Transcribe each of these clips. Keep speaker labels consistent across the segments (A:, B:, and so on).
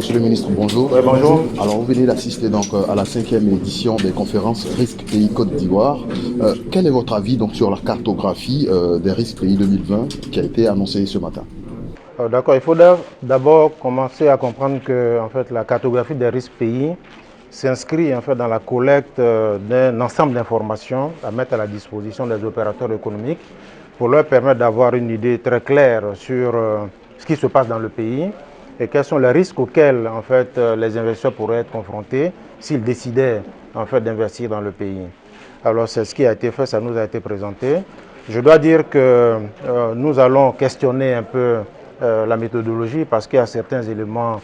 A: Monsieur le ministre, bonjour.
B: Oui, bonjour.
A: Alors, vous venez d'assister donc à la 5e édition des conférences Risques Pays Côte d'Ivoire. Quel est votre avis donc sur la cartographie des risques pays 2020 qui a été annoncée ce matin?
B: D'accord, il faut d'abord commencer à comprendre que en fait, la cartographie des risques pays s'inscrit en fait, dans la collecte d'un ensemble d'informations à mettre à la disposition des opérateurs économiques pour leur permettre d'avoir une idée très claire sur ce qui se passe dans le pays et quels sont les risques auxquels en fait, les investisseurs pourraient être confrontés s'ils décidaient en fait, d'investir dans le pays. Alors c'est ce qui a été fait, ça nous a été présenté. Je dois dire que nous allons questionner un peu la méthodologie parce qu'il y a certains éléments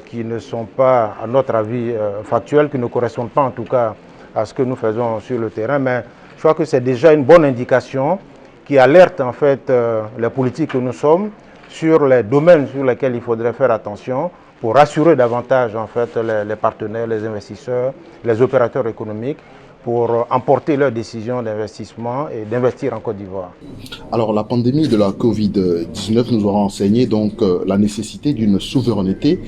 B: qui ne sont pas, à notre avis, factuels, qui ne correspondent pas en tout cas à ce que nous faisons sur le terrain. Mais je crois que c'est déjà une bonne indication qui alerte en fait les politiques que nous sommes sur les domaines sur lesquels il faudrait faire attention pour rassurer davantage en fait les partenaires, les investisseurs, les opérateurs économiques pour emporter leurs décisions d'investissement et d'investir en Côte d'Ivoire.
A: Alors, la pandémie de la Covid-19 nous aura enseigné donc la nécessité d'une souveraineté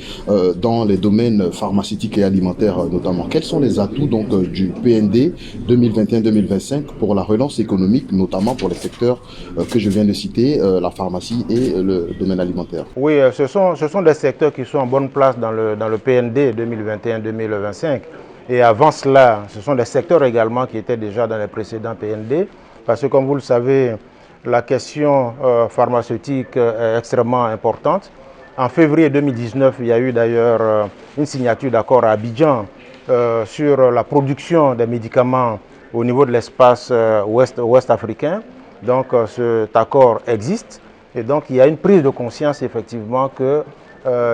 A: dans les domaines pharmaceutiques et alimentaires notamment. Quels sont les atouts donc du PND 2021-2025 pour la relance économique, notamment pour les secteurs que je viens de citer, la pharmacie et le domaine alimentaire?
B: Oui, ce sont des secteurs qui sont en bonne place dans le PND 2021-2025. Et avant cela, ce sont des secteurs également qui étaient déjà dans les précédents PND, parce que comme vous le savez, la question pharmaceutique est extrêmement importante. En février 2019, il y a eu d'ailleurs une signature d'accord à Abidjan sur la production des médicaments au niveau de l'espace ouest africain. Donc cet accord existe et donc il y a une prise de conscience effectivement que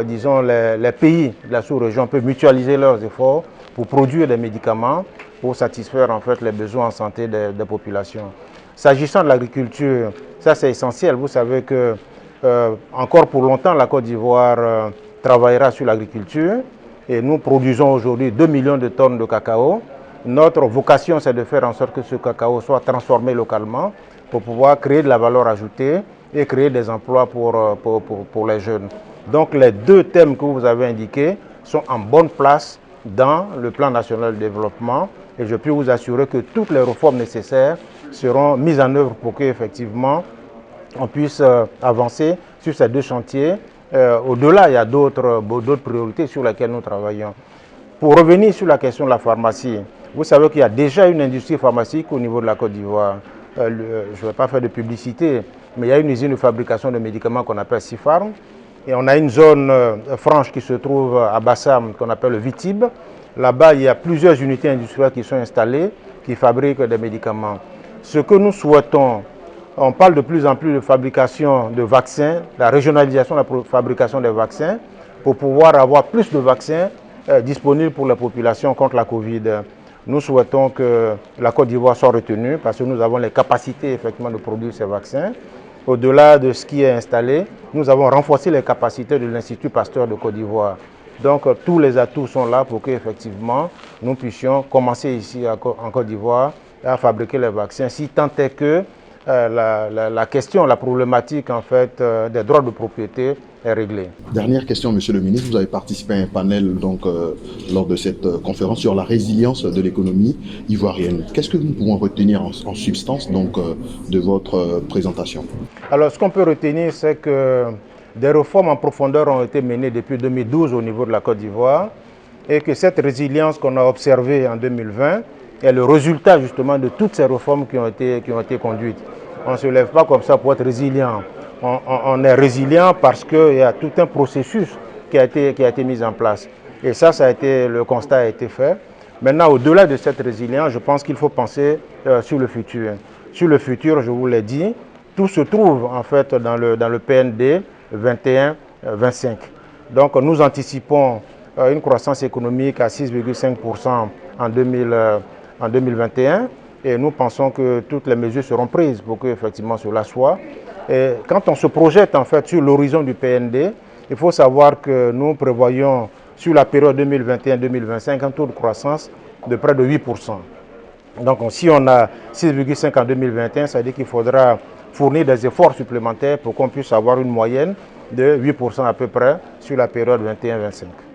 B: disons, les pays de la sous-région peuvent mutualiser leurs efforts pour produire des médicaments pour satisfaire en fait les besoins en santé des populations. S'agissant de l'agriculture, ça c'est essentiel. Vous savez que encore pour longtemps la Côte d'Ivoire travaillera sur l'agriculture et nous produisons aujourd'hui 2 millions de tonnes de cacao. Notre vocation c'est de faire en sorte que ce cacao soit transformé localement pour pouvoir créer de la valeur ajoutée et créer des emplois pour les jeunes. Donc les deux thèmes que vous avez indiqués sont en bonne place dans le plan national de développement et je peux vous assurer que toutes les réformes nécessaires seront mises en œuvre pour qu'effectivement on puisse avancer sur ces deux chantiers. Au-delà, il y a d'autres priorités sur lesquelles nous travaillons. Pour revenir sur la question de la pharmacie, vous savez qu'il y a déjà une industrie pharmaceutique au niveau de la Côte d'Ivoire. Je ne vais pas faire de publicité, mais il y a une usine de fabrication de médicaments qu'on appelle Sifarm. Et on a une zone franche qui se trouve à Bassam, qu'on appelle le Vitib. Là-bas, il y a plusieurs unités industrielles qui sont installées, qui fabriquent des médicaments. Ce que nous souhaitons, on parle de plus en plus de fabrication de vaccins, la régionalisation de la fabrication des vaccins, pour pouvoir avoir plus de vaccins disponibles pour la population contre la Covid. Nous souhaitons que la Côte d'Ivoire soit retenue parce que nous avons les capacités effectivement de produire ces vaccins. Au-delà de ce qui est installé, nous avons renforcé les capacités de l'Institut Pasteur de Côte d'Ivoire. Donc tous les atouts sont là pour qu'effectivement nous puissions commencer ici en Côte d'Ivoire à fabriquer les vaccins, si tant est que la question, la problématique en fait des droits de propriété est réglée.
A: Dernière question, Monsieur le ministre. Vous avez participé à un panel donc, lors de cette conférence sur la résilience de l'économie ivoirienne. Qu'est-ce que nous pouvons retenir en substance donc, de votre présentation?
B: Alors, ce qu'on peut retenir, c'est que des réformes en profondeur ont été menées depuis 2012 au niveau de la Côte d'Ivoire et que cette résilience qu'on a observée en 2020 est le résultat justement de toutes ces réformes qui ont été conduites. On ne se lève pas comme ça pour être résilient. On est résilient parce qu'il y a tout un processus qui a été mis en place. Et ça a été, le constat a été fait. Maintenant, au-delà de cette résilience, je pense qu'il faut penser sur le futur. Sur le futur, je vous l'ai dit, tout se trouve en fait dans le PND 21-25. Donc nous anticipons une croissance économique à 6,5% en 2021 et nous pensons que toutes les mesures seront prises pour que effectivement cela soit. Et quand on se projette en fait sur l'horizon du PND, il faut savoir que nous prévoyons sur la période 2021-2025 un taux de croissance de près de 8%. Donc si on a 6,5 en 2021, ça veut dire qu'il faudra fournir des efforts supplémentaires pour qu'on puisse avoir une moyenne de 8% à peu près sur la période 21-25.